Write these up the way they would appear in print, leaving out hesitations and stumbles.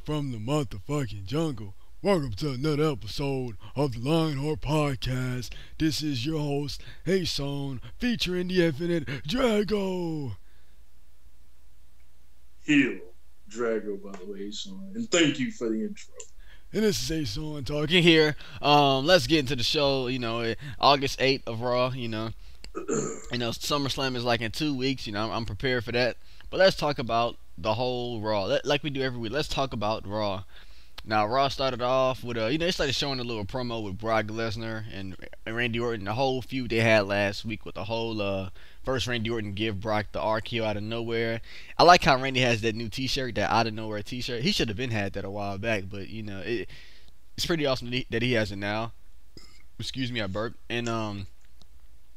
from the motherfucking jungle. Welcome to another episode of the Lionheart Podcast. This is your host, Son, featuring the infinite Drago. Heal Drago, by the way, son. And thank you for the intro. And this is Son talking here. Let's get into the show. August 8th of Raw. SummerSlam is like in 2 weeks. I'm prepared for that. But let's talk about the whole Raw. Like we do every week. Let's talk about Raw. Now, Raw started off with they started showing a little promo with Brock Lesnar and Randy Orton. The whole feud they had last week with the whole first Randy Orton give Brock the RKO out of nowhere. I like how Randy has that new T-shirt, that out of nowhere T-shirt. He should have been had that a while back, but it's pretty awesome that he has it now. Excuse me, I burped. And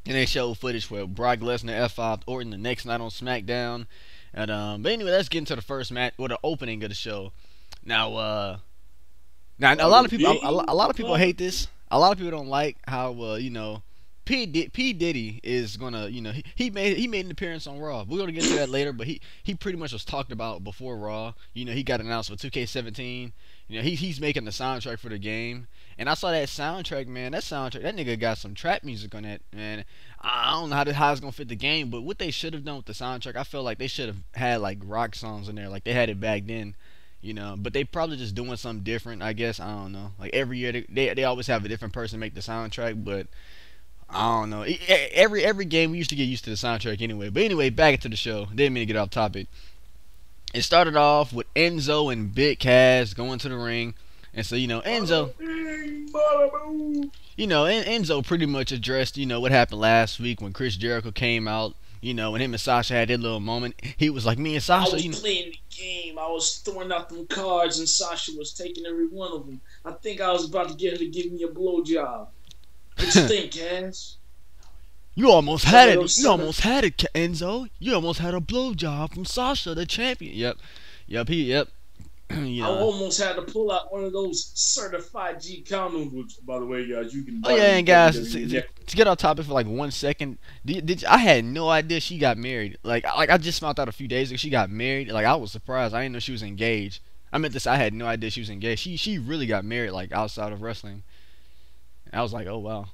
they showed footage where Brock Lesnar F5'd Orton the next night on SmackDown. And but anyway, let's get into the first match or the opening of the show. Now a lot of people hate this. A lot of people don't like how P Diddy is gonna he made an appearance on Raw. We're gonna get to that later, but he pretty much was talked about before Raw. He got announced for 2K17. He's making the soundtrack for the game, and I saw that soundtrack, man. That nigga got some trap music on that, man. I don't know how it's gonna fit the game, but what they should have done with the soundtrack, I feel like they should have had like rock songs in there, like they had it back then. But they probably just doing something different, I guess. I don't know. Like every year they always have a different person make the soundtrack, but I don't know. Every game we used to get used to the soundtrack anyway. But anyway, back into the show. Didn't mean to get off topic. It started off with Enzo and Big Cass going to the ring, and so Enzo pretty much addressed what happened last week when Chris Jericho came out. When him and Sasha had their little moment, he was like, me and Sasha. I was playing the game. I was throwing out them cards, and Sasha was taking every one of them. I think I was about to get her to give me a blowjob. What you think, Cass? You almost had it. You almost had it, Enzo. You almost had a blowjob from Sasha, the champion. Yep. I almost had to pull out one of those certified G condoms, which, by the way, guys, you can buy. Oh yeah, and guys, to get on topic for like 1 second, I had no idea she got married. Like I just found out a few days ago she got married. Like I was surprised. I didn't know she was engaged. I had no idea she was engaged. She really got married like outside of wrestling. And I was like, oh wow.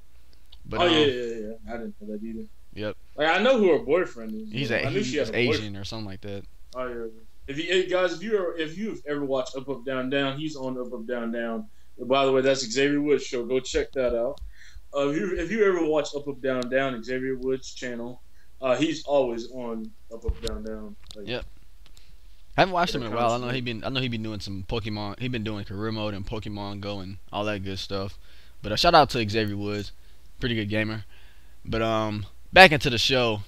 But, yeah. I didn't know that either. Yep. Like I know who her boyfriend is. He's Asian or something like that. Oh yeah. If you've ever watched Up Up Down Down, he's on Up Up Down Down. And by the way, that's Xavier Woods' show. Go check that out. If you ever watch Up Up Down Down, Xavier Woods' channel, he's always on Up Up Down Down. Yep. I haven't watched him in a while. I know he been doing some Pokemon. He been doing career mode and Pokemon Go and all that good stuff. But shout out to Xavier Woods, pretty good gamer. But back into the show.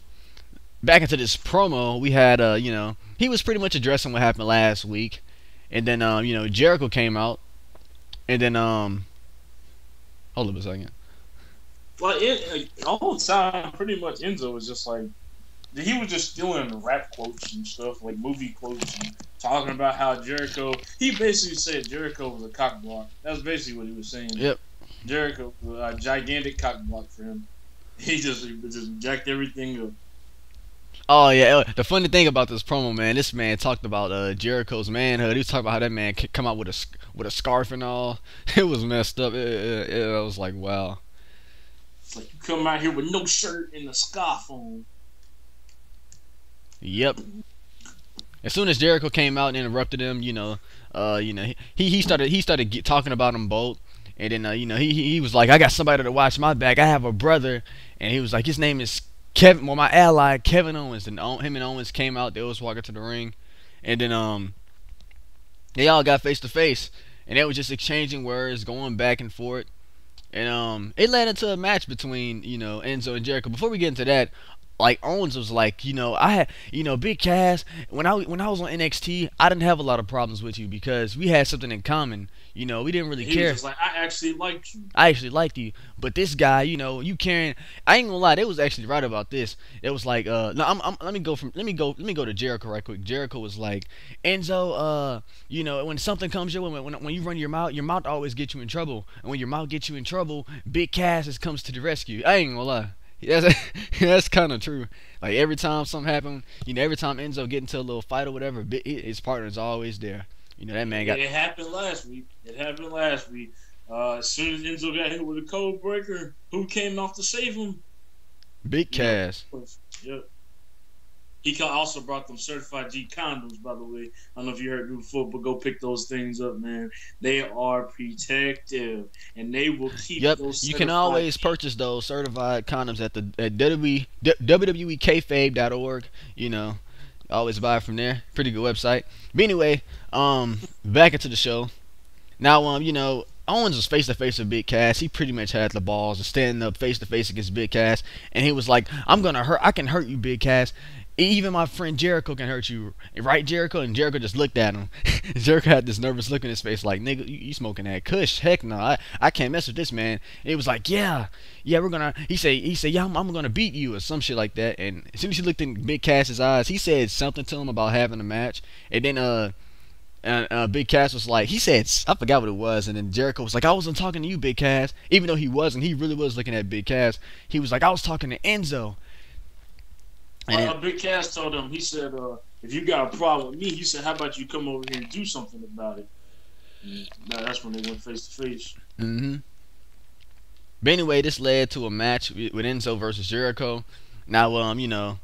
Back into this promo, we had he was pretty much addressing what happened last week, and then Jericho came out, and then hold up a second. Well, all the time, pretty much Enzo was just like he was just stealing rap quotes and stuff, like movie quotes, and talking about how Jericho. He basically said Jericho was a cock block. That's basically what he was saying. Yep. Jericho was a gigantic cock block for him. He just jacked everything up. Oh yeah, the funny thing about this promo, man, this man talked about Jericho's manhood. He was talking about how that man could come out with a scarf and all. It was messed up. It was like, wow. It's like you come out here with no shirt and a scarf on. Yep. As soon as Jericho came out and interrupted him, he started talking about them both, and then he was like, I got somebody to watch my back. I have a brother, and he was like, his name is Kevin, well, my ally Kevin Owens, and him and Owens came out. They was walking to the ring, and then they all got face to face, and they was just exchanging words, going back and forth, and it led into a match between Enzo and Jericho. Before we get into that, like Owens was like, I had, Big Cass, when I was on NXT, I didn't have a lot of problems with you because we had something in common. We didn't really care. He was just like, I actually liked you. But this guy, you carrying. I ain't gonna lie, they was actually right about this. It was like, no, let me go to Jericho right quick. Jericho was like, Enzo, when something comes your way, when you run your mouth always gets you in trouble, and when your mouth gets you in trouble, Big Cass comes to the rescue. I ain't gonna lie. That's kind of true. Like every time something happened, every time Enzo get into a little fight or whatever, his partner's always there. You know that man got It happened last week. It happened last week. As soon as Enzo got hit with a code breaker, who came off to save him? big You know, Cass. yep. He also brought them certified G condoms, by the way. I don't know if you heard before, but go pick those things up, man. They are protective, and they will keep Yep, those you can certified. always purchase those certified condoms at the at WWEKayfabe.org. You know, always buy from there. Pretty good website. But anyway, back into the show. Now, you know, Owens was face to face with Big Cass. He pretty much had the balls of standing up face to face against Big Cass, and he was like, "I'm gonna hurt. I can hurt you, Big Cass. Even my friend Jericho can hurt you, right, Jericho?" And Jericho just looked at him. Jericho had this nervous look in his face, like, "Nigga, you smoking that Kush? Heck no, I can't mess with this man." And he was like, "Yeah, we're gonna." He said, "Yeah, I'm gonna beat you," or some shit like that. And as soon as he looked in Big Cass's eyes, he said something to him about having a match. And then and Big Cass was like, he said, I forgot what it was, and then Jericho was like, "I wasn't talking to you, Big Cass," even though he wasn't. He really was looking at Big Cass. He was like, "I was talking to Enzo." And Big Cass told him, he said, if you got a problem with me, he said, how about you come over here and do something about it? And that's when they went face to face. But anyway, this led to a match with Enzo versus Jericho. Now, you know,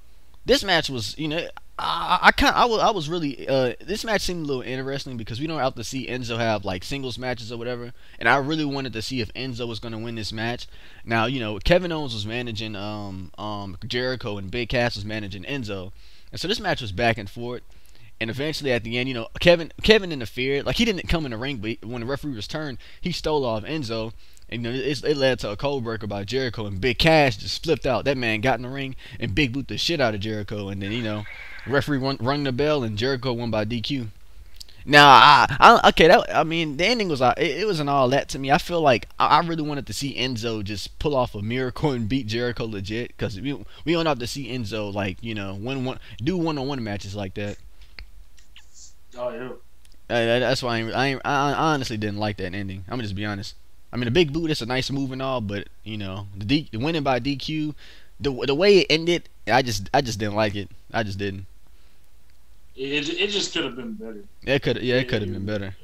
this match was, you know, I was really this match seemed a little interesting because we don't have to see Enzo have like singles matches or whatever, and I really wanted to see if Enzo was gonna win this match. Now, you know, Kevin Owens was managing Jericho, and Big Cass was managing Enzo, and so this match was back and forth. And eventually, at the end, you know, Kevin interfered. Like, he didn't come in the ring, but when the referee was turned, he stole off Enzo. And, you know, it led to a cold breaker by Jericho, and Big Cass just flipped out. That man got in the ring and big boot the shit out of Jericho. And then, you know, the referee rung the bell, and Jericho won by DQ. Now, I mean, the ending was it wasn't all that to me. I feel like I really wanted to see Enzo just pull off a miracle and beat Jericho legit, because we don't have to see Enzo, like, you know, do one-on-one matches like that. Oh, yeah. That's why I honestly didn't like that ending. I'm gonna just be honest. I mean, the big boot, it's a nice move and all, but, you know, the winning by DQ, the way it ended, I just didn't like it. I just didn't. It just could have been better. It could have been better.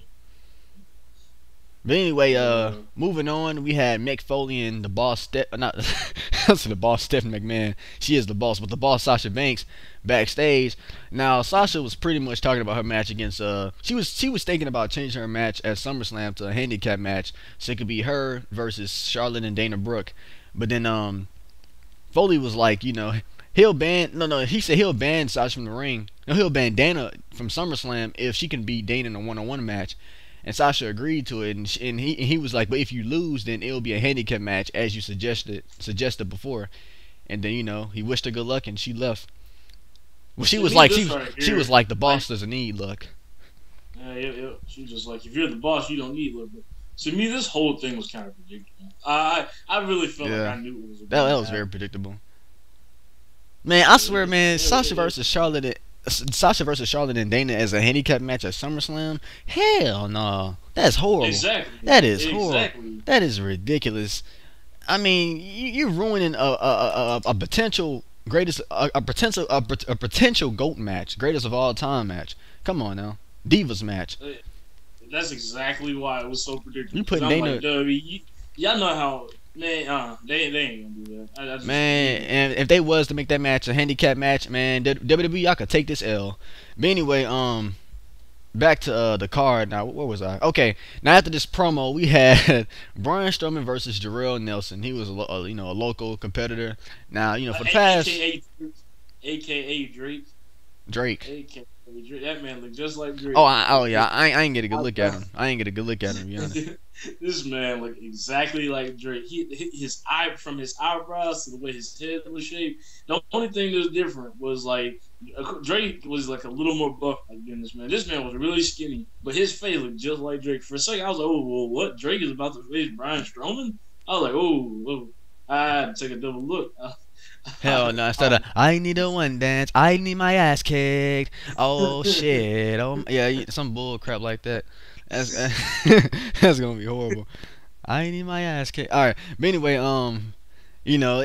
But anyway, moving on, we had Mick Foley and the boss, not the boss, Stephanie McMahon. She is the boss, but the boss, Sasha Banks, backstage. Now, Sasha was pretty much talking about her match against. She was thinking about changing her match at SummerSlam to a handicap match, so it could be her versus Charlotte and Dana Brooke. But then Foley was like, you know, he said he'll ban Sasha from the ring. No, he'll ban Dana from SummerSlam if she can beat Dana in a one-on-one match. And Sasha agreed to it, and he was like, "But if you lose, then it'll be a handicap match, as you suggested before." And then, you know, he wished her good luck, and she left. Well, she was like, she was like, the boss doesn't need luck. Yeah. She was just like, if you're the boss, you don't need luck. But to me, this whole thing was kind of predictable. I really felt like I knew it was. That was very predictable. Man, I swear, man, Sasha versus Charlotte and Dana as a handicap match at SummerSlam? Hell no. That's horrible. Exactly. That is horrible. That is ridiculous. I mean, you're ruining a potential greatest a potential GOAT match, greatest of all time match. Come on now. Divas match. That's exactly why it was so predictable. You put Dana. Like, y'all know how. Man, they ain't gonna do that. Man, and if they was to make that match a handicap match, man, WWE, y'all could take this L. But anyway, back to the card. Now, where was I? Okay, now after this promo, we had Braun Strowman versus Jarrell Nelson. He was a local competitor. Now, you know, for the past, AKA Drake. AKA Drake. That man looked just like Drake. Yeah, I ain't get a good look at him. To be honest. This man looked exactly like Drake. From his eyebrows to the way his head was shaped. The only thing that was different was like Drake was like a little more buff than this man. This man was really skinny, but his face looked just like Drake. For a second, I was like, "Oh, well, what? Drake is about to face Braun Strowman?" I was like, "Oh." I had to take a double look. Hell no! Instead of "I need a one dance," "I need my ass kicked." Oh shit! Oh yeah, some bull crap like that. That's gonna be horrible. I need my ass kicked. All right, but anyway, you know,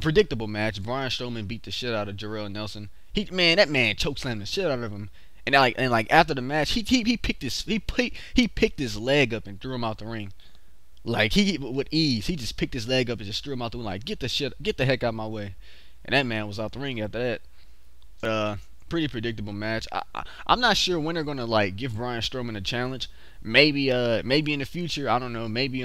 predictable match. Braun Strowman beat the shit out of Jarrell Nelson. That man chokeslammed the shit out of him. And after the match, he picked his leg up and threw him out the ring. Like he with ease, he just picked his leg up and just threw him out the ring. Like get the heck out of my way. And that man was out the ring after that. Pretty predictable match. I'm not sure when they're gonna like give Braun Strowman a challenge. Maybe in the future. I don't know. Maybe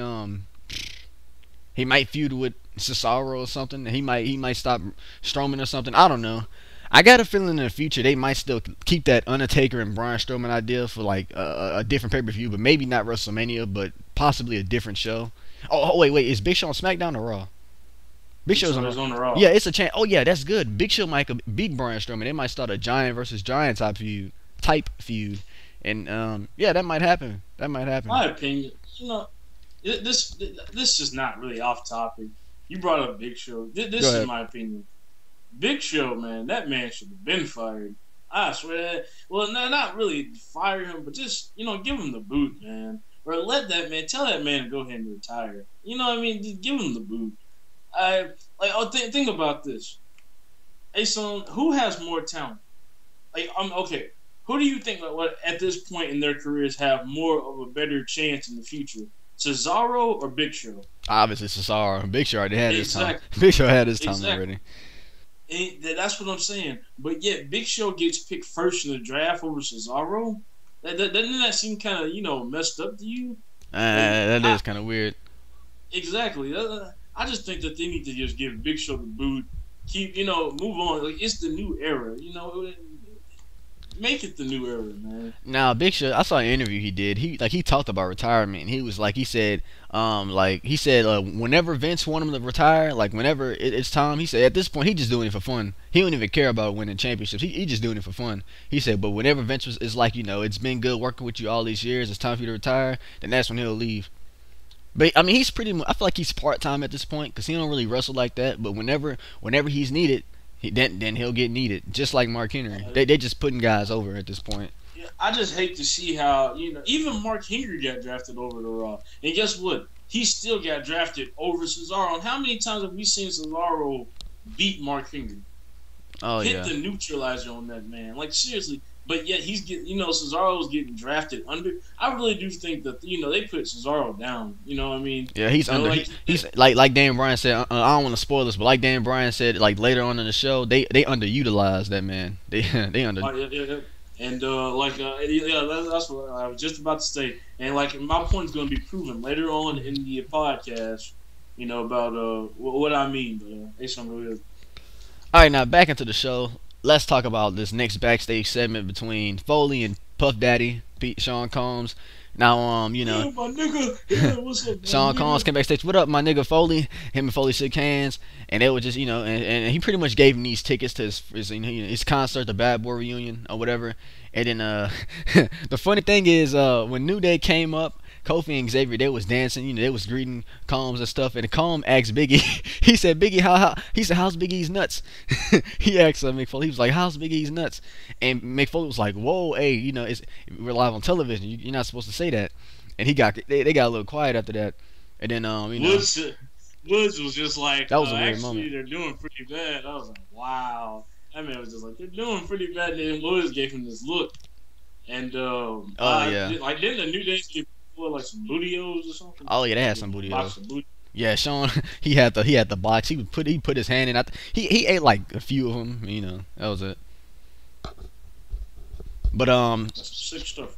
he might feud with Cesaro or something. He might stop Strowman or something. I don't know. I got a feeling in the future they might still keep that Undertaker and Braun Strowman idea for like a different pay-per-view, but maybe not WrestleMania, but possibly a different show. Wait, is Big Show on SmackDown or Raw? Big Show's on the Raw. Yeah, it's a chance. Oh yeah, that's good. Big Show might beat Braun Strowman. They might start a giant versus giant type feud, and yeah, that might happen. My opinion, this is not really off topic. You brought up Big Show. This is my opinion. Big Show, man, that man should have been fired. I swear. Well, no, not really fire him, but just give him the boot, man, or tell that man to go ahead and retire. You know what I mean? Just give him the boot. Think about this. Hey, son, who has more talent? Okay. Who do you think at this point in their careers have more of a better chance in the future? Cesaro or Big Show? Obviously Cesaro. Big Show already had his time. Big Show had his time already. And that's what I'm saying. But yet Big Show gets picked first in the draft over Cesaro. Doesn't that seem kind of messed up to you? That is kind of weird. Exactly. I just think that they need to just give Big Show the boot. Keep move on. Like it's the new era. Make it the new era, man. Now, Big Show, I saw an interview he did. He talked about retirement. And he was like, he said, whenever Vince want him to retire, like whenever it's time, he said at this point he just doing it for fun. He don't even care about winning championships. He just doing it for fun. He said, but whenever Vince is like, it's been good working with you all these years. It's time for you to retire. Then that's when he'll leave. But I mean, he's I feel like he's part time at this point because he don't really wrestle like that. But whenever he's needed. Then he'll get needed, just like Mark Henry. They just putting guys over at this point. Yeah, I just hate to see how even Mark Henry got drafted over to Raw, and guess what? He still got drafted over Cesaro. And how many times have we seen Cesaro beat Mark Henry? Hit the neutralizer on that man, like seriously. But yet he's getting, Cesaro's getting drafted under. I really do think that they put Cesaro down. You know what I mean? Yeah, he's under. He's like Dan Bryan said. I don't want to spoil this, but like Dan Bryan said, like later on in the show, they underutilized that man. They under. Yeah. And that's what I was just about to say. And like my point is going to be proven later on in the podcast. About what I mean. But it's something real. All right, now back into the show. Let's talk about this next backstage segment between Foley and Puff Daddy, Sean Combs. Now, my nigga. Yeah, what's up, Sean Combs came backstage. What up, my nigga Foley? Him and Foley shook hands, and they were just, and he pretty much gave him these tickets to his concert, the Bad Boy reunion or whatever. And then the funny thing is, when New Day came up, Kofi and Xavier, they was dancing, they was greeting Combs and stuff, and Combs asked Biggie, he said, Biggie, he said, how's Big E's nuts? He asked Mick Foley, he was like, how's Big E's nuts? And Mick Foley was like, whoa, hey, we're live on television, you're not supposed to say that. And they got a little quiet after that. And then, Woods was just like, that was a weird actually, moment. They're doing pretty bad. I was like, wow. That man was just like, they're doing pretty bad. And then Woods gave him this look. And, yeah. Didn't the New Day give like some bootios or something? Oh yeah, they had some bootios. Yeah, Sean, he had the box. He put his hand in. He ate like a few of them. That was it. But That's sick stuff.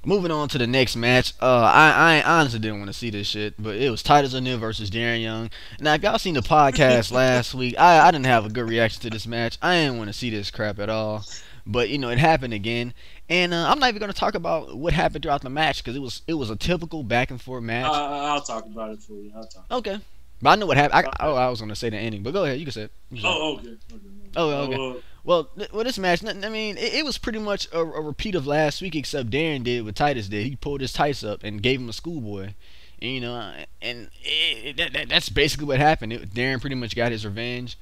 moving on to the next match. I honestly didn't want to see this shit, but it was Titus O'Neil versus Darren Young. Now, if y'all seen the podcast last week, I didn't have a good reaction to this match. I didn't want to see this crap at all. But it happened again, and I'm not even gonna talk about what happened throughout the match because it was a typical back and forth match. I'll talk about it for you. Okay, but I know what happened. I was gonna say the ending, but go ahead. You can say it. Okay. Okay. Well, this match, I mean, it was pretty much a repeat of last week, except Darren did what Titus did. He pulled his tights up and gave him a schoolboy, and that's basically what happened. Darren pretty much got his revenge.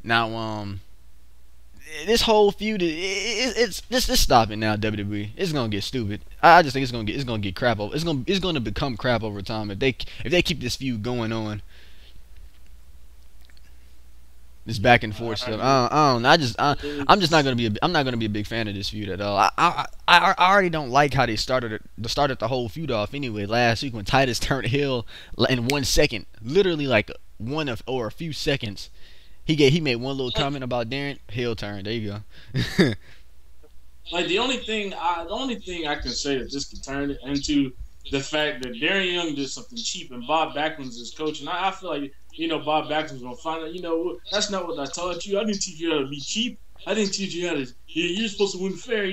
Now, this whole feud, it's just stop it now, WWE. It's gonna get stupid. I just think it's gonna get crap over. It's gonna become crap over time if they keep this feud going on. This back and forth stuff. I don't know. I'm just not gonna be. I'm not gonna be a big fan of this feud at all. I already don't like how they started the whole feud off anyway. Last week when Titus turned heel in 1 second, literally like or a few seconds, he made one little comment about Darren. Heel turn. There you go. Like the only thing I can say that this could turn it into the fact that Darren Young did something cheap and Bob Backlund's his coach, and I feel like Bob Backlund's gonna find out. That's not what I taught you. I didn't teach you how to be cheap. I didn't teach you how to. You're supposed to win fair.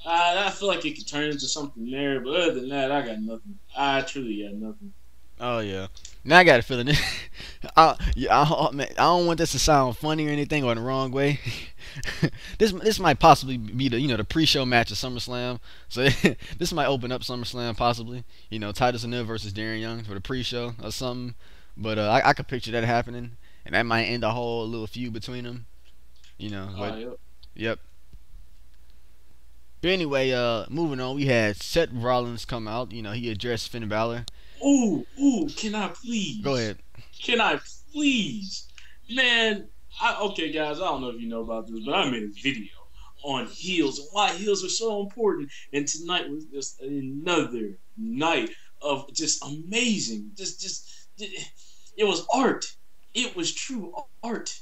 I feel like it could turn into something there, but other than that, I got nothing. I truly got nothing. Oh yeah. Now I got a feeling. Man, I don't want this to sound funny or anything or the wrong way. This might possibly be the pre-show match of SummerSlam. So this might open up SummerSlam possibly. Titus O'Neil versus Darren Young for the pre-show or something. But I could picture that happening, and that might end a whole little feud between them. But Yep. yep. But anyway, moving on, we had Seth Rollins come out. He addressed Finn Balor. Ooh, can I please? Go ahead. Can I please? Man, okay, guys, I don't know if you know about this, but I made a video on heels and why heels are so important. And tonight was just another night of just amazing. It was art. It was true art.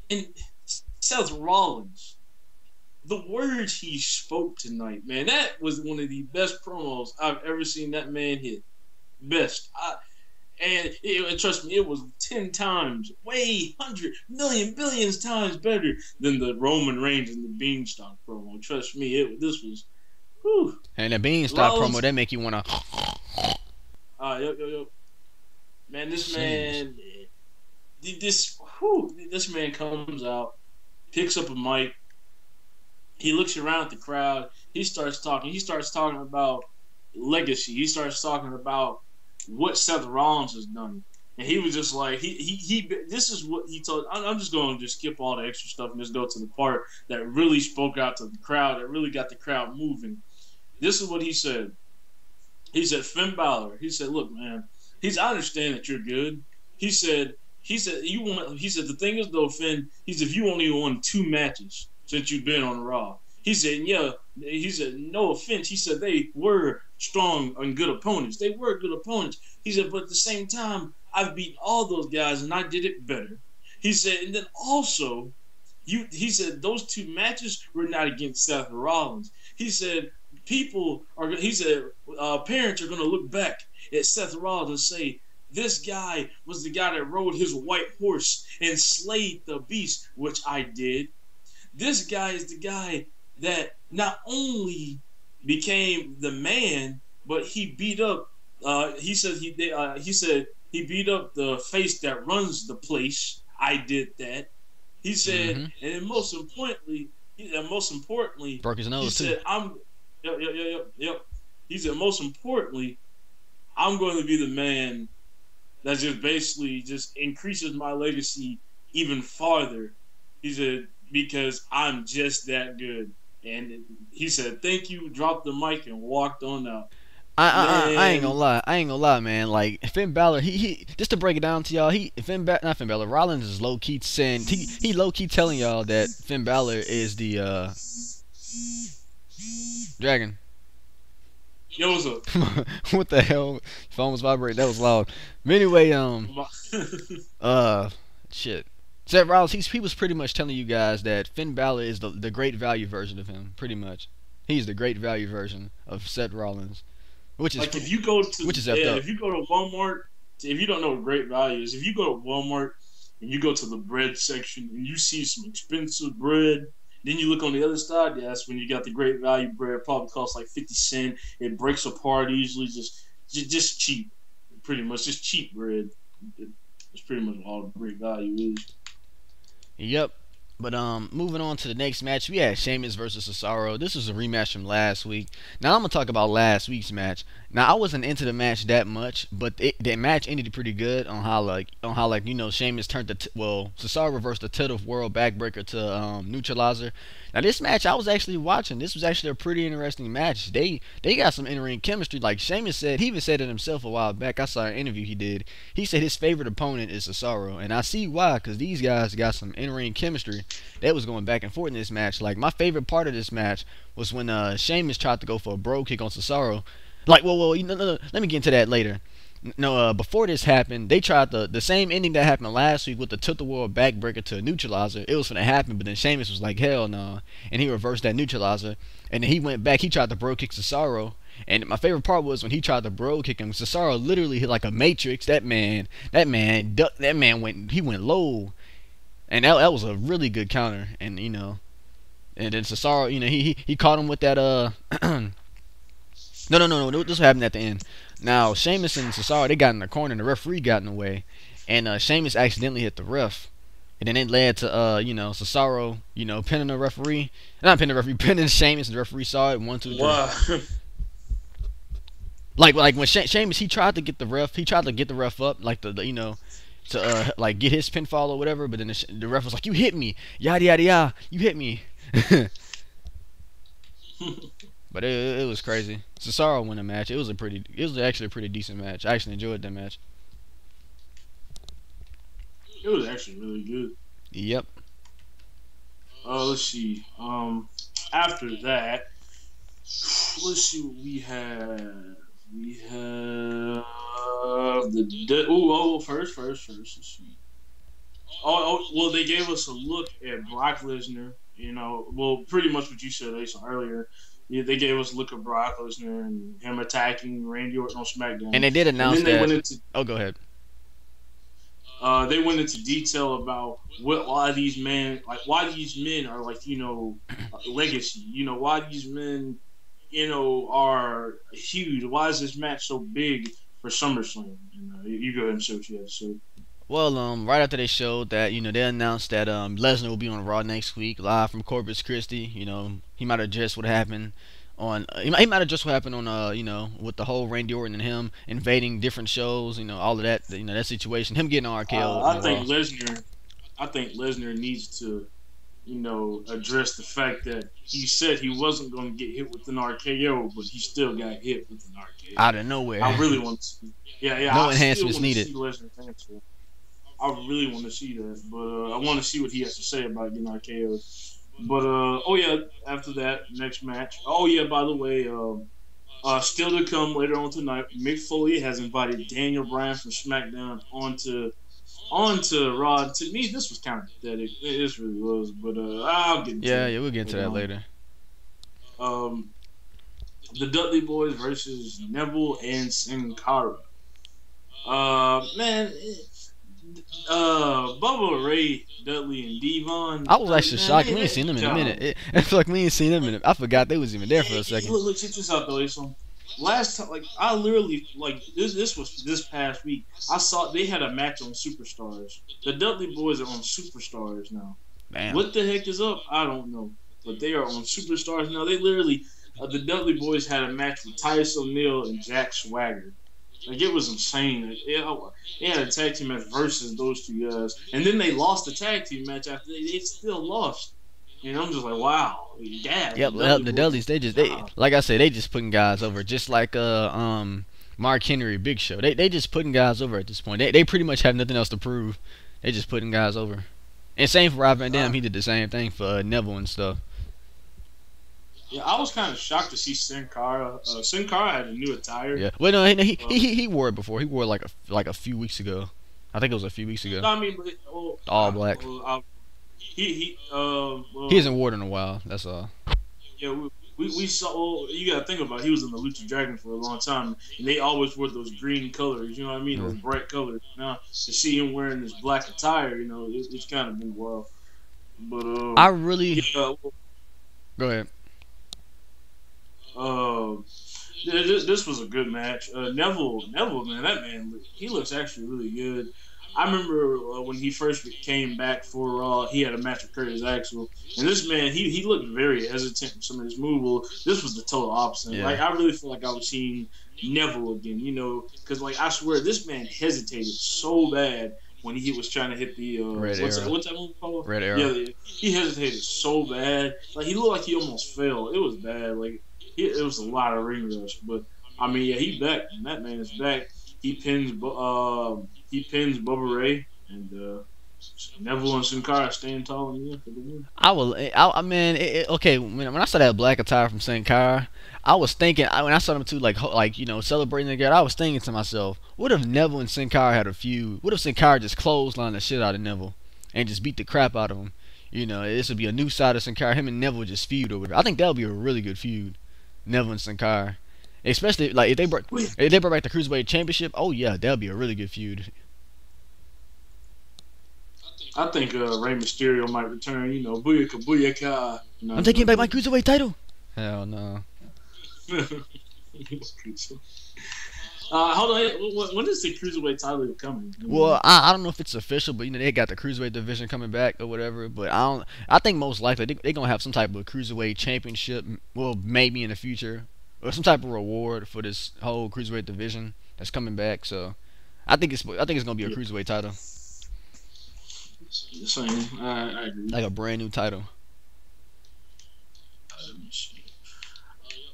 And Seth Rollins, the words he spoke tonight, man, that was one of the best promos I've ever seen that man hit. Best. And trust me, it was 10 times, way 100 million billions times better than the Roman Reigns and the Beanstalk promo. Trust me, this was. Whew. And the Beanstalk Rollins, promo that make you wanna. Yo. Man, this man, this man comes out, picks up a mic, he looks around at the crowd, he starts talking. He starts talking about legacy. He starts talking about what Seth Rollins has done, and he was just like he. This is what he told. I'm just going to just skip all the extra stuff and just go to the part that really spoke out to the crowd, that really got the crowd moving. This is what he said. He said, Finn Balor. He said, look, man. I understand that you're good. He said you want. He said the thing is though, Finn. He said if you only won 2 matches since you've been on Raw. He said, yeah. He said, no offense. He said they were strong and good opponents. They were good opponents. He said, but at the same time, I've beaten all those guys and I did it better. He said, and then also, he said those 2 matches were not against Seth Rollins. He said parents are going to look back at Seth Rollins and say, this guy was the guy that rode his white horse and slayed the beast, which I did. This guy is the guy that not only became the man, but he beat up. He said he beat up the face that runs the place. I did that. He said, and most importantly, Broke his nose he said, Yep. He said, most importantly, I'm going to be the man that just basically just increases my legacy even farther. He said, because I'm just that good. And he said, thank you, dropped the mic and walked on out. I ain't gonna lie, man. Like Finn Balor, he just to break it down to y'all, not Finn Balor, Rollins is low key saying he low key telling y'all that Finn Balor is the Dragon. Yo, what's up? What the hell? Phone was vibrating. That was loud. But anyway, shit. Seth Rollins, he was pretty much telling you guys that Finn Balor is the great value version of him. Pretty much, he's the great value version of Seth Rollins, which is like if you go to if you go to Walmart, if you don't know what great value is, if you go to Walmart and you go to the bread section and you see some expensive bread, then you look on the other side, that's when you got the great value bread. Probably costs like 50 cents. It breaks apart easily, just cheap, pretty much just cheap bread. It's pretty much all great value is. Yep. But moving on to the next match, we had Sheamus versus Cesaro. This was a rematch from last week. Now I'm gonna talk about last week's match. Now I wasn't into the match that much, but that match ended pretty good on how you know Sheamus turned Cesaro reversed the tilt of world backbreaker to neutralizer. Now this match I was actually watching. This was actually a pretty interesting match. They got some in-ring chemistry. Like Sheamus said, he even said it himself a while back. I saw an interview he did. He said his favorite opponent is Cesaro, and I see why, because these guys got some in-ring chemistry. They was going back and forth in this match. Like my favorite part of this match was when Sheamus tried to go for a bro kick on Cesaro. Like, no, let me get into that later. No, before this happened, they tried the same ending that happened last week with the tilt the world backbreaker to a neutralizer. It was gonna happen, but then Sheamus was like, hell no, and he reversed that neutralizer, and then he went back. He tried to bro kick Cesaro, and my favorite part was when he tried to bro kick him. Cesaro literally hit like a matrix. That man went low, and that was a really good counter. And and then Cesaro, he caught him with that no. This happened at the end. Now Sheamus and Cesaro, they got in the corner, and the referee got in the way, and Sheamus accidentally hit the ref, and then it led to Cesaro, pinning the referee, not pinning the referee, pinning Sheamus, and the referee saw it. 1, 2, 3. Wow. Like when Sheamus, he tried to get the ref up, like to like get his pinfall or whatever, but then the ref was like, you hit me, yada yada yada, you hit me. But it was crazy. Cesaro won the match. It was actually a pretty decent match. I actually enjoyed that match. It was actually really good. Yep. Let's see. After that, let's see what we have. We have first. Let's see. Well, they gave us a look at Brock Lesnar. Pretty much what you said, Ace, earlier. Yeah, they gave us a look at Brock Lesnar and him attacking Randy Orton on SmackDown. And they did announce that. Go ahead. They went into detail about why these men are legacy. Why these men, are huge. Why is this match so big for SummerSlam? You go ahead and say what you have to say. Well, right after they showed that, they announced that Lesnar will be on Raw next week, live from Corpus Christi. He might address what happened on. He might address what happened on. With the whole Randy Orton and him invading different shows. All of that. That situation. Him getting on RKO. I think Lesnar needs to, address the fact that he said he wasn't going to get hit with an RKO, but he still got hit with an RKO out of nowhere. I really want to see. Yeah. No enhancements needed. I really want to see that, but I want to see what he has to say about getting RKO'd. But after that, next match. Oh yeah, by the way, still to come later on tonight, Mick Foley has invited Daniel Bryan from SmackDown onto Raw. To me, this was kind of pathetic. It really was, but I'll get into that. Yeah, we'll get into that later. The Dudley Boys versus Neville and Sin Cara. Bubba Ray, Dudley, and Devon. I was actually shocked. We ain't seen them in a minute. I feel like we ain't seen them in. I forgot they was even there for a second. Look, check this out though. So last time, I literally this was this past week. I saw they had a match on Superstars. The Dudley Boys are on Superstars now. Damn. What the heck is up? I don't know, but they are on Superstars now. They literally, the Dudley Boys had a match with Titus O'Neil and Jack Swagger. It was insane. They had a tag team match versus those two guys, and then they lost the tag team match after they still lost. And I'm just like, wow, yeah. Yep, the Dudleys, like I said, they just putting guys over, just like Mark Henry, Big Show. They just putting guys over at this point. They pretty much have nothing else to prove. They just putting guys over. And same for Rob Van Dam. He did the same thing for Neville and stuff. Yeah, I was kind of shocked to see Sin Cara. Sin Cara had a new attire. Yeah, well, no, he wore it before. He wore it like a few weeks ago. I think it was a few weeks ago. No, I mean, all black. He hasn't worn it in a while. That's all. Yeah, we saw. Well, you gotta think about it. He was in the Lucha Dragon for a long time, and they always wore those green colors. You know what I mean? Those bright colors. Now to see him wearing this black attire, it's kind of been wild. But I really. Yeah, go ahead. This was a good match. Neville, man, that man, he looks actually really good. I remember when he first came back for Raw, he had a match with Curtis Axel, and this man he looked very hesitant in some of his moves. Well, this was the total opposite. Yeah. Like I really feel like I was seeing Neville again, you know, because like I swear this man hesitated so bad when he was trying to hit the what's that move called? Red Arrow. Yeah, he hesitated so bad. Like he looked like he almost fell. It was bad. Like it was a lot of ring rush, but I mean, yeah, he back, and that man is back. He pins Bubba Ray, and Neville and Sin Cara staying tall in the end for the win. I mean, okay. When I saw that black attire from Sin Cara, I was thinking when I saw them two like you know celebrating together, I was thinking to myself, what if Neville and Sin Cara had a feud? What if Sin Cara just clotheslined the shit out of Neville and just beat the crap out of him? You know, this would be a new side of Sin Cara. Him and Neville just feud over. I think that would be a really good feud, Neville and Sin Cara. Especially like if they brought back the Cruiserweight Championship, oh yeah, that would be a really good feud. I think Rey Mysterio might return. You know, booyaka booyaka. No, I'm taking back my Cruiserweight title. Hell no. Hold on. When is the Cruiserweight title coming? Well, I don't know if it's official, but you know they got the Cruiserweight division coming back or whatever. But I think most likely they're gonna have some type of Cruiserweight Championship. Well, maybe in the future. Or some type of reward for this whole Cruiserweight division that's coming back. So, I think it's gonna be a Cruiserweight title. Same. I agree. Like a brand new title.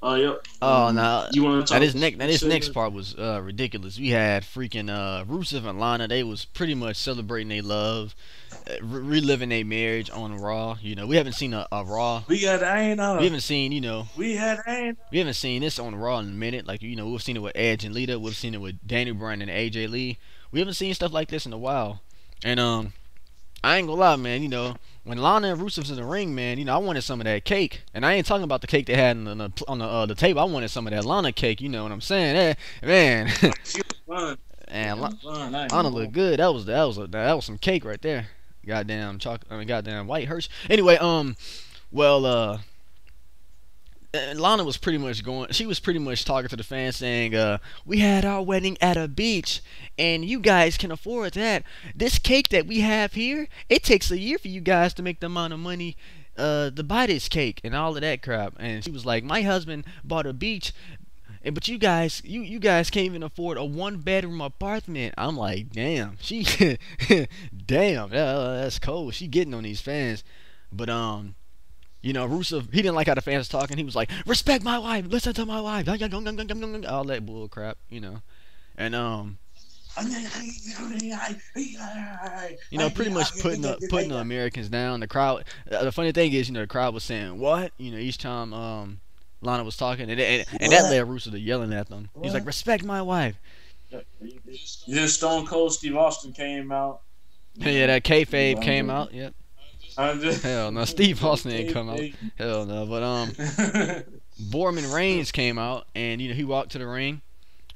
Yep. Oh, now you want to talk? This next part was ridiculous. We had freaking Rusev and Lana. They was pretty much celebrating their love, reliving their marriage on Raw. You know, we haven't seen a Raw. We haven't seen, you know. We haven't seen this on Raw in a minute. Like, you know, we've seen it with Edge and Lita. We've seen it with Daniel Bryan and AJ Lee. We haven't seen stuff like this in a while. And I ain't gonna lie, man. You know, when Lana and Rusev's in the ring, man, you know, I wanted some of that cake. And I ain't talking about the cake they had on the table. I wanted some of that Lana cake. You know what I'm saying? Man. And Lana looked good. That was some cake right there. Goddamn goddamn white Hershey. Anyway, Lana was pretty much talking to the fans saying, we had our wedding at a beach and you guys can afford that. This cake that we have here, it takes a year for you guys to make the amount of money to buy this cake and all of that crap. And she was like, my husband bought a beach, but you guys can't even afford a 1-bedroom apartment. I'm like, damn, damn, that's cold. She getting on these fans. But you know, Rusev, he didn't like how the fans were talking. He was like, respect my wife, listen to my wife, all that bull crap, you know. And you know, pretty much putting the Americans down. The crowd. The funny thing is, you know, the crowd was saying what, you know, each time Lana was talking, and that led Rusev to yelling at them. He's like, respect my wife. Then Stone Cold Steve Austin came out. Yeah, that kayfabe came out. Yep. Hell no, Steve Austin ain't come out. Hell no, but Borman Reigns came out, and you know he walked to the ring,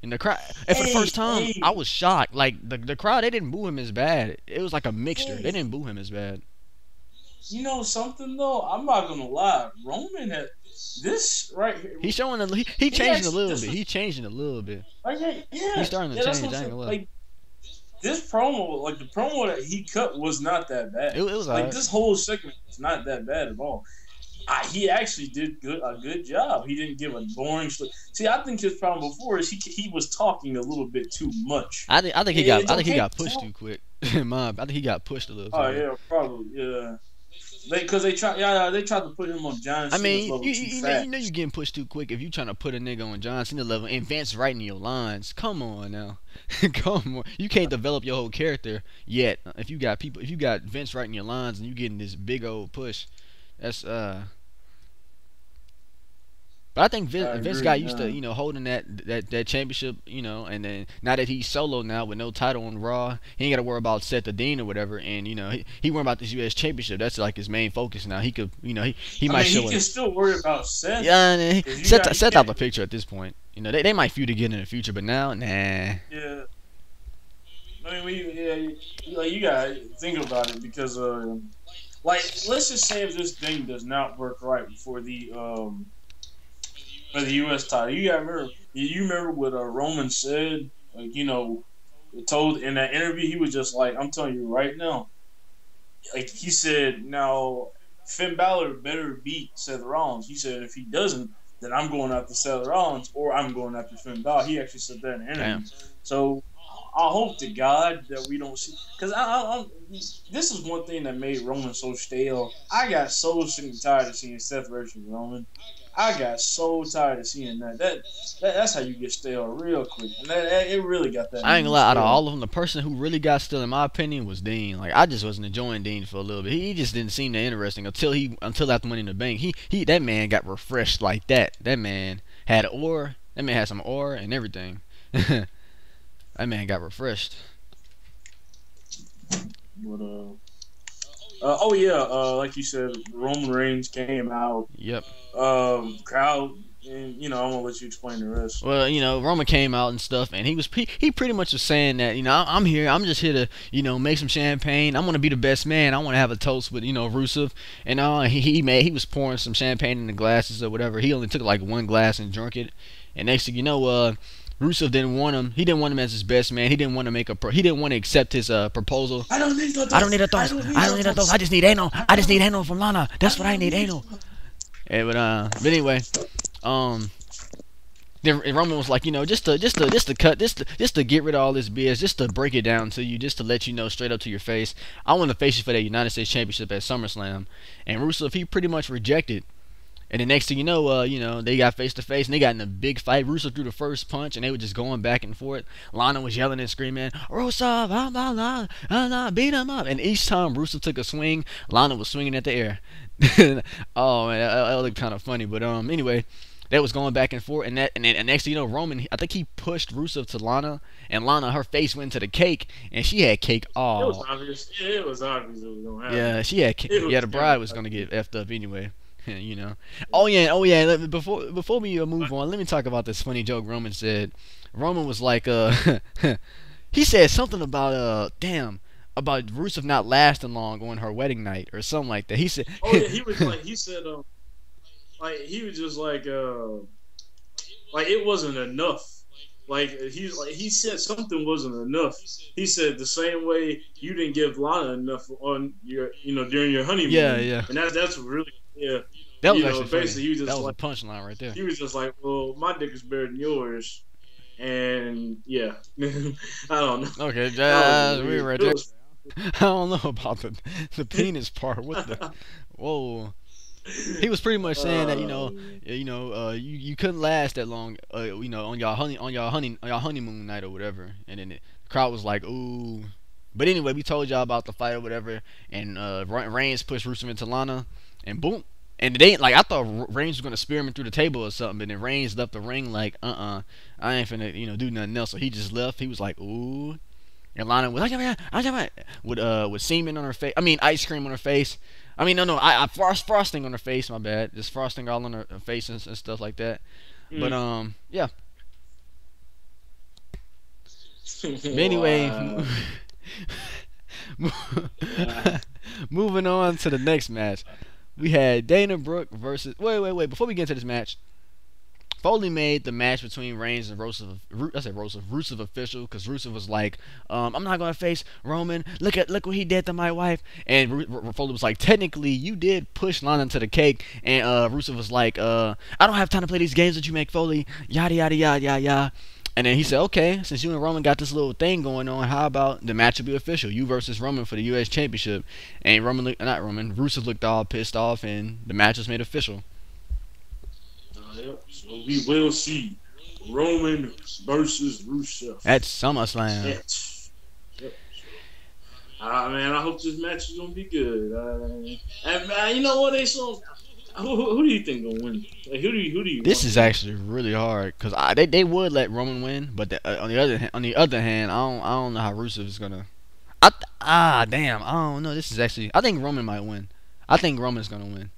and the crowd. And for the first time, I was shocked. Like the crowd, they didn't boo him as bad. It was like a mixture. They didn't boo him as bad. You know something though, I'm not gonna lie. Roman had this right here. He's showing he changing a little bit. He's changing a little bit. Yeah, he's starting to change. I ain't gonna lie. This promo, like the promo that he cut, was not that bad. It was like this whole segment was not that bad at all. He actually did a good job. He didn't give a boring. See, I think his problem before is he was talking a little bit too much. I think he got pushed too quick. I think he got pushed a little. Oh yeah, probably yeah. Because they tried to put him on John Cena's level you know you're getting pushed too quick if you trying to put a nigga on John Cena level and Vince writing your lines. Come on now, come on. You can't develop your whole character yet if you got Vince writing your lines and you getting this big old push. That's But I think Vince got used to, you know, holding that championship, you know, and then now that he's solo now with no title on Raw, he ain't got to worry about Seth the Dean or whatever, and you know he worried about this U.S. championship. That's like his main focus now. He could, you know, he might show. He can still worry about Seth. Yeah, Seth out the picture at this point. You know, they might feud again in the future, but now, nah. Yeah. I mean, you gotta think about it because, like, let's just say if this thing does not work right for the U.S. title, you remember what Roman said, like, you know, told in that interview, he was just like, I'm telling you right now, like he said, now Finn Balor better beat Seth Rollins. He said if he doesn't, then I'm going after Seth Rollins or I'm going after Finn Balor. He actually said that in the interview. Damn. So I hope to God that we don't see, because this is one thing that made Roman so stale. I got so sick and tired of seeing Seth versus Roman. I got so tired of seeing that. That's how you get stale real quick, and it really got that. I ain't gonna lie, out of all of them, the person who really got still, in my opinion, was Dean. Like, I just wasn't enjoying Dean for a little bit. He just didn't seem that interesting until after Money in the Bank. That man got refreshed like that. That man had aura. That man had some aura and everything. That man got refreshed. But oh yeah, like you said, Roman Reigns came out. Yep. Crowd, and I'm gonna let you explain the rest. Well, Roman came out and stuff, and he pretty much was saying that, I'm here, I'm just here to, make some champagne. I want to be the best man. I want to have a toast with, Rusev, and he was pouring some champagne in the glasses or whatever. He only took like one glass and drank it, and next thing you know, Rusev didn't want him. He didn't want him as his best man. He didn't want to he didn't want to accept his proposal. I don't need a toast. I don't need a toast. I don't need a toast. I just need anal. I just need anal from Lana. That's what I need, anal. Yeah, but anyway, then Roman was like, just to get rid of all this BS, just to break it down to you, just to let you know straight up to your face, I want to face you for that United States Championship at SummerSlam. And Rusev, he pretty much rejected. And the next thing you know, they got face to face and they got in a big fight. Rusev threw the first punch and they were just going back and forth. Lana was yelling and screaming, "Rusev, beat him up!" And each time Rusev took a swing, Lana was swinging at the air. Oh man, that looked kind of funny. But anyway, that was going back and forth. And next thing you know, Roman, I think he pushed Rusev to Lana, and Lana, her face went to the cake, and she had cake all. It was obvious. Yeah, it was obvious it was gonna happen. Yeah, she had cake. Yeah, the bride was gonna get effed up anyway. Oh yeah. Before we move on, let me talk about this funny joke Roman said. Roman was like, he said something about about Rusev not lasting long on her wedding night or something like that. He said, oh yeah, he was like, he said, like he was just like it wasn't enough. Like he said something wasn't enough. He said the same way you didn't give Lana enough on your during your honeymoon. Yeah. And that's really. Yeah, that was actually basically funny. he was just that was like, a punchline right there. He was just like, well, my dick is better than yours, and yeah, I don't know. Okay, we right there. I don't know about the penis part. What the? Whoa. He was pretty much saying that you couldn't last that long on your honeymoon night or whatever, and then the crowd was like, ooh. But anyway, we told y'all about the fight or whatever, and Reigns pushed Rusev into Lana. And boom, and it ain't like I thought Reigns was gonna spear him through the table or something, but then Reigns left the ring like, I ain't finna do nothing else. So he just left. He was like, ooh, and Lana was with semen on her face. I mean, ice cream on her face. I mean, no, frosting on her face. My bad, just frosting all on her face and stuff like that. But yeah. But anyway, moving on to the next match. We had Dana Brooke versus... Wait. Before we get into this match, Foley made the match between Reigns and Rusev official, because Rusev was like, I'm not going to face Roman. Look what he did to my wife. And Foley was like, technically, you did push Lana to the cake. And Rusev was like, I don't have time to play these games that you make, Foley. Yada, yada, yada, yada, yada. And then he said, okay, since you and Roman got this little thing going on, how about the match will be official? You versus Roman for the U.S. Championship. And Rusev looked all pissed off, and the match was made official. Yep. So we will see Roman versus Rusev at SummerSlam. Yep. Man, I hope this match is gonna be good. And you know what? Who do you think gonna win? Like, who do you? This is actually really hard because they would let Roman win, but on the other hand, I don't know how Rusev is gonna. Damn, I don't know. This is actually. I think Roman might win. I think Roman's gonna win.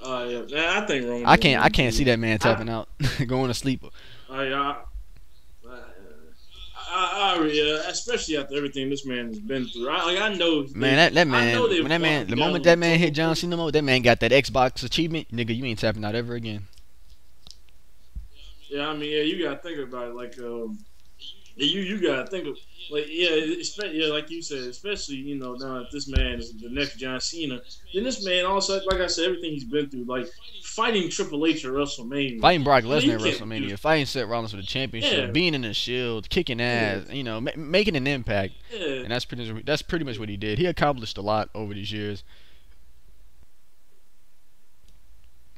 Yeah, man, I think Roman. I can't see that man tapping out, going to sleep. Especially after everything this man has been through. I know. Man, the moment that man hit John Cena, that man got that Xbox achievement. Nigga, you ain't tapping out ever again. Yeah, I mean, you gotta think about it. Like, You gotta think of like yeah, like you said, especially now if this man is the next John Cena, then this man also like I said, everything he's been through, like fighting Triple H at WrestleMania. Fighting Brock I mean, Lesnar you at can't do WrestleMania, fighting Seth Rollins for the yeah, championship, being in the Shield, kicking yeah, ass, making an impact, yeah. and that's pretty much what he did. He accomplished a lot over these years.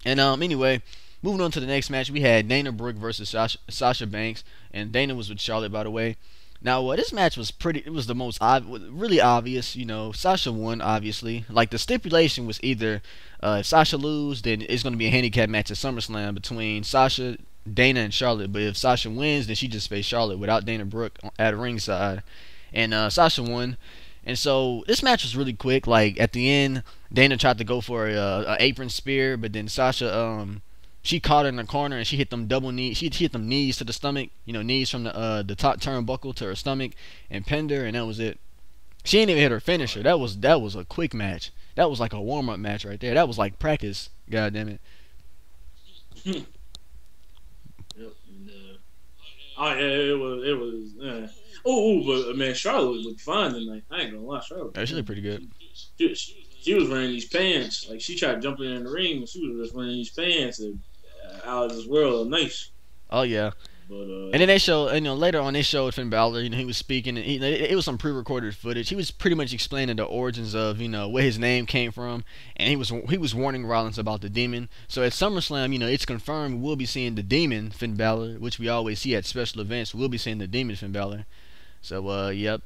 And anyway, moving on to the next match, we had Dana Brooke versus Sasha Banks, and Dana was with Charlotte, by the way. Now, this match was pretty. It was the most really obvious. Sasha won, obviously. Like the stipulation was either if Sasha lose, then it's going to be a handicap match at SummerSlam between Sasha, Dana, and Charlotte. But if Sasha wins, then she just faced Charlotte without Dana Brooke at ringside, and Sasha won. And so this match was really quick. Like at the end, Dana tried to go for a apron spear, but then Sasha she caught her in the corner and she hit them double knees. She hit them knees to the stomach, knees from the top turnbuckle to her stomach, and pinned her, and that was it. She didn't even hit her finisher. That was a quick match. That was like a warm up match right there. That was like practice. God damn it. Yep. And, oh yeah, it was. But man, Charlotte looked fine tonight. I ain't gonna lie, Charlotte. Yeah, she looked pretty good. She was wearing these pants. Like she tried jumping in the ring, and she was just wearing these pants and out of this world nice. Oh yeah. But and then they showed, later on they showed Finn Balor. He was speaking, and it was some pre-recorded footage. He was pretty much explaining the origins of, where his name came from, and he was warning Rollins about the Demon. So at SummerSlam, it's confirmed we'll be seeing the Demon Finn Balor, which we always see at special events. We'll be seeing the Demon Finn Balor. So yep.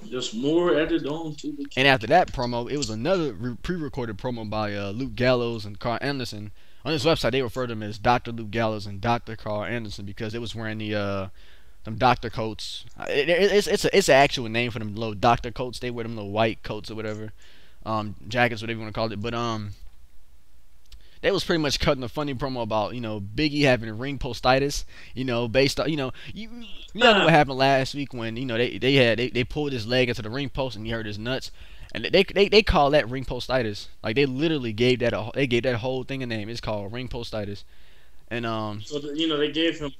Just more added on to the. And after that promo, it was another pre-recorded promo by Luke Gallows and Carl Anderson. On this website, they refer to them as Dr. Luke Gallows and Dr. Carl Anderson because it was wearing the them doctor coats. It's an actual name for them little doctor coats. They wear them little white coats or whatever, jackets, whatever you want to call it. But they was pretty much cutting a funny promo about Biggie having ring postitis. Based on you know what happened last week when they pulled his leg into the ring post and he hurt his nuts. And they call that ring postitis. Like they literally gave that whole thing a name. It's called ring postitis. And so they gave him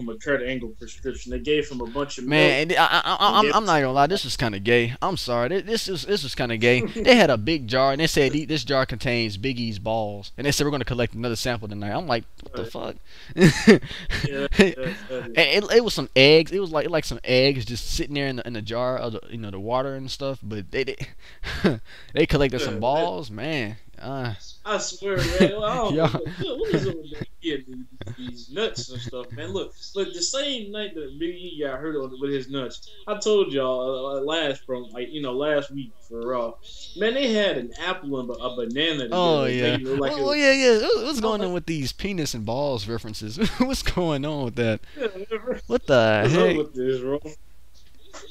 a Kurt Angle prescription. They gave him a bunch of man. milk. I'm not gonna lie. This was kind of gay. I'm sorry. This was kind of gay. They had a big jar and they said this jar contains Big E's balls. And they said we're gonna collect another sample tonight. I'm like, what the fuck? Yeah, and it was some eggs. It was like some eggs just sitting there in the jar of the water and stuff. But they collected some balls, man. I swear, man. Well, I don't Yeah. know. What is it with these nuts and stuff, man? Look, the same night that Big E got hurt with his nuts, I told y'all last week for Raw, man, they had an apple and a banana. Oh yeah. Yeah. What's going on with these penis and balls references? What's going on with that? Yeah, What the heck? with this, bro?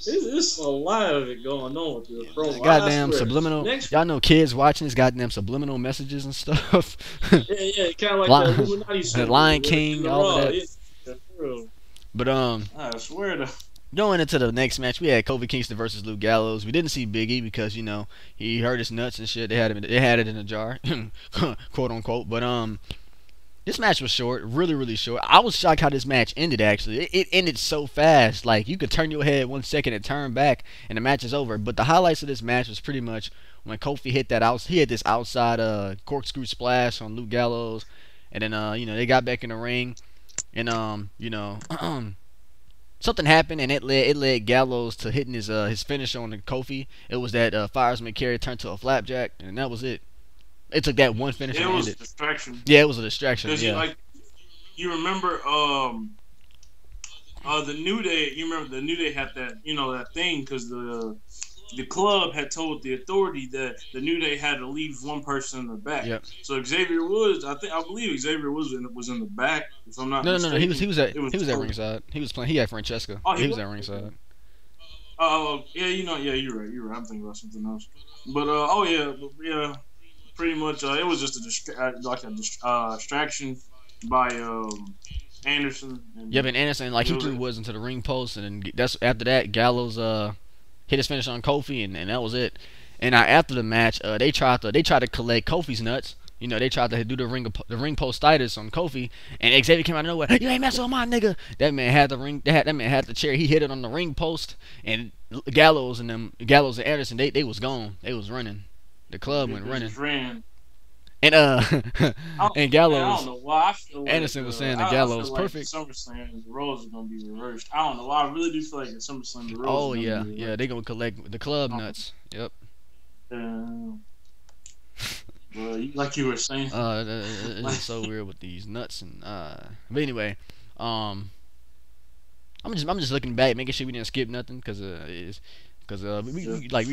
It's a lot of it going on with this, bro. Goddamn subliminal. Y'all know kids watching this goddamn subliminal messages and stuff. Yeah, kind of like the Illuminati. The Lion King, all of that. Yeah, but I swear to. Going into the next match, we had Kofi Kingston versus Luke Gallows. We didn't see Big E because he hurt his nuts and shit. They had it in a jar, quote unquote. But this match was short, really, really short. I was shocked how this match ended, actually. It ended so fast. Like, you could turn your head 1 second and turn back, and the match is over. But the highlights of this match was pretty much when Kofi hit he had this outside corkscrew splash on Luke Gallows. And then, they got back in the ring. And, something happened, and it led Gallows to hitting his finisher on the Kofi. It was that fireman carry turned to a flapjack, and that was it. It took that one finish. Yeah, and it was ended. a distraction. Yeah, it was a distraction. Yeah. You remember the New Day. You remember the New Day had that that thing because the club had told the authority that the New Day had to leave one person in the back. Yep. So Xavier Woods, I believe Xavier Woods was in the back. If I'm not mistaken. No. He was at ringside. He was playing. He had Francesca. Oh, he was at ringside. Oh, yeah, you're right. I'm thinking about something else. But yeah. Pretty much, it was just a distraction by Anderson. And yeah, but Anderson, like, he threw Woods into the ring post, and then after that, Gallows hit his finish on Kofi, and that was it. And after the match, they tried to collect Kofi's nuts, You know, they tried to do the ring postitis on Kofi, and Xavier came out of nowhere. You ain't messing with my nigga. That man had the ring. That man had the chair. He hit it on the ring post, and Gallows and Anderson, they was gone. They was running. The club went running. And and Man, I don't Gallows, know why. I feel like Anderson was saying that I feel Gallows like perfect. SummerSlam the roles are gonna be reversed. I don't know why. I really do feel like in SummerSlam the roles Oh are gonna yeah, be yeah, they gonna collect the club nuts. Yep. reversed. Well, like you were saying, It's so weird with these nuts and But anyway, I'm just looking back, making sure we didn't skip nothing, we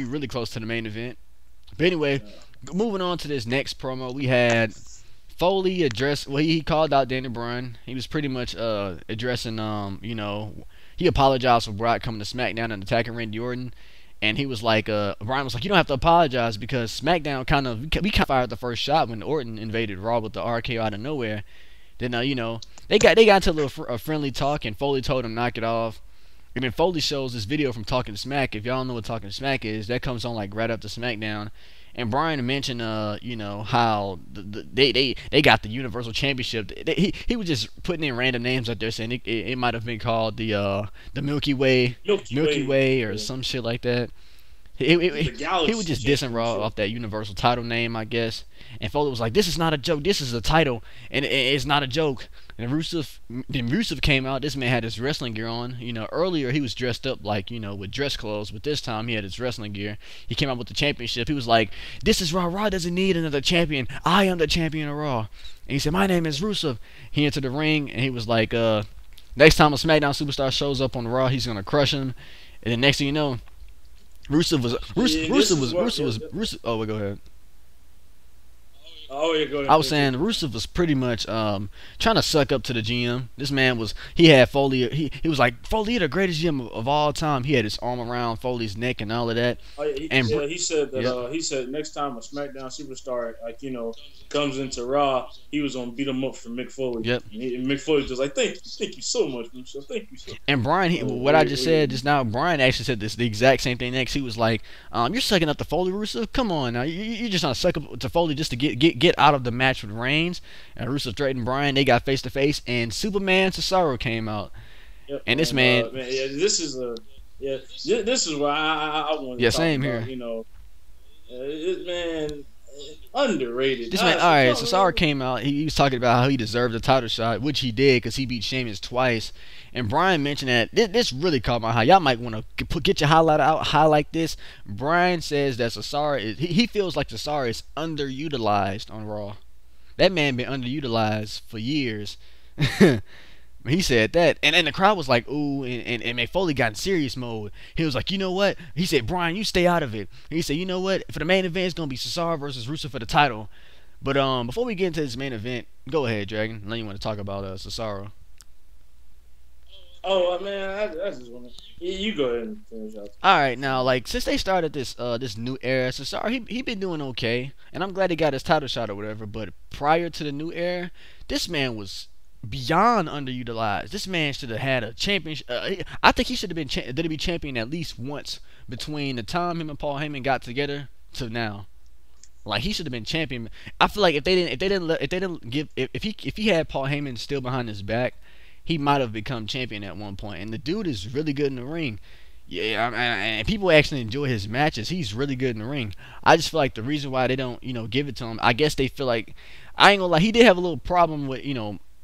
really close to the main event. But anyway, moving on to this next promo, we had Foley address. Well, he called out Daniel Bryan. He was pretty much addressing he apologized for Brock coming to SmackDown and attacking Randy Orton. And he was like, Bryan was like, you don't have to apologize because SmackDown we kind of fired the first shot when Orton invaded Raw with the RKO out of nowhere. Then they got into a friendly talk, and Foley told him knock it off. And then Foley shows this video from Talking Smack. If y'all know what Talking Smack is, that comes on like right after SmackDown. And Bryan mentioned, how they got the Universal Championship. He was just putting in random names out there, saying it might have been called the Milky Way, or some shit like that. He was just dissing Raw off that Universal title name, I guess. And Foley was like, "This is not a joke. This is a title, and it's not a joke." And Rusev came out. This man had his wrestling gear on. Earlier he was dressed up like, with dress clothes, but this time he had his wrestling gear. He came out with the championship. He was like, "This is Raw. Raw doesn't need another champion. I am the champion of Raw." And he said, "My name is Rusev." He entered the ring, and he was like, "Next time a SmackDown superstar shows up on Raw, he's gonna crush him." And then next thing you know, Rusev was. Oh, wait, go ahead. Oh yeah, go ahead. I was saying Rusev was pretty much trying to suck up to the GM. This man he had Foley. He was like, "Foley, you're the greatest GM of all time." He had his arm around Foley's neck and all of that. Oh, yeah, he said that. Yep. He said next time a SmackDown superstar comes into Raw, he was gonna beat him up for Mick Foley. Yep. And Mick Foley was just like, thank you so much, Rusev. Thank you so much. And Bryan, what I just said just now, Bryan actually said the exact same thing next. He was like, "You're sucking up to Foley, Rusev. Come on now, you're just not suck up to Foley just to get out of the match with Reigns." And Rusev threatened Bryan. They got face to face, and Superman Cesaro came out. Yep, and this man, this is why I want to talk same about, here. This man underrated. This man, all right. Cesaro came out. He was talking about how he deserved a title shot, which he did because he beat Sheamus twice. And Bryan mentioned that this really caught my eye. Y'all might want to get your highlight this. Bryan says that Cesaro he feels like Cesaro is underutilized on Raw. That man been underutilized for years. He said that, and the crowd was like, "Ooh!" And Mick Foley got in serious mode. He was like, "You know what?" He said, "Bryan, you stay out of it." And he said, "You know what? For the main event, it's gonna be Cesaro versus Rusev for the title." But before we get into this main event, go ahead, Dragon. I know you want to talk about Cesaro. Oh man, I just want to. You go ahead and finish up. All right, now since they started this new era, Cesaro he been doing okay, and I'm glad he got his title shot or whatever. But prior to the new era, this man was beyond underutilized. This man should have had a championship. I think he should have been WWE champion at least once between the time him and Paul Heyman got together to now. Like, he should have been champion. I feel like if he had Paul Heyman still behind his back, he might have become champion at one point. And the dude is really good in the ring. Yeah, and people actually enjoy his matches. He's really good in the ring. I just feel like the reason why they don't, give it to him, I guess they feel like, I ain't gonna lie, he did have a little problem with,